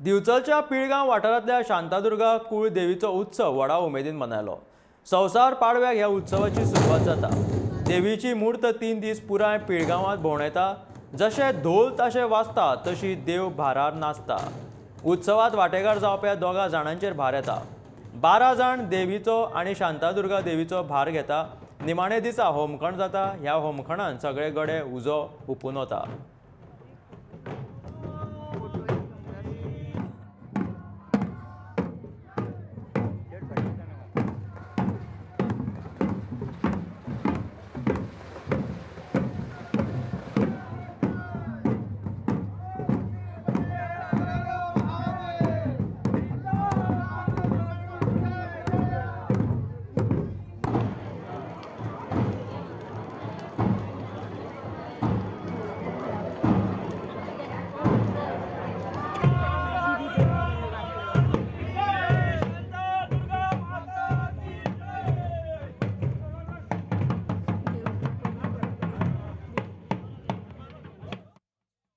दिवचलच्या पिळगांव वाठारांतल्या शांतादुर्गा कुळ देवीचो उत्सव व्हडा उमेदीन मनयलो। संवसार पाडव्याक ह्या उत्सवाची सुरवात जाता। देवीची मूर्त 3 दीस पुराय पिळगांवांत भोंवडेता। जशे धोल ताशे वाजता तशी देव भारार नाचता। उत्सवात वांटेकार जावप्या दोगा जाणांचेर भार येता। 12 जाण देवीचो आनी शांतादुर्गा देवीचो भार घेता। निमाणे दिसा होमखण जाता। ह्या होमखणांत सगळे गडे उजो हुपून वता।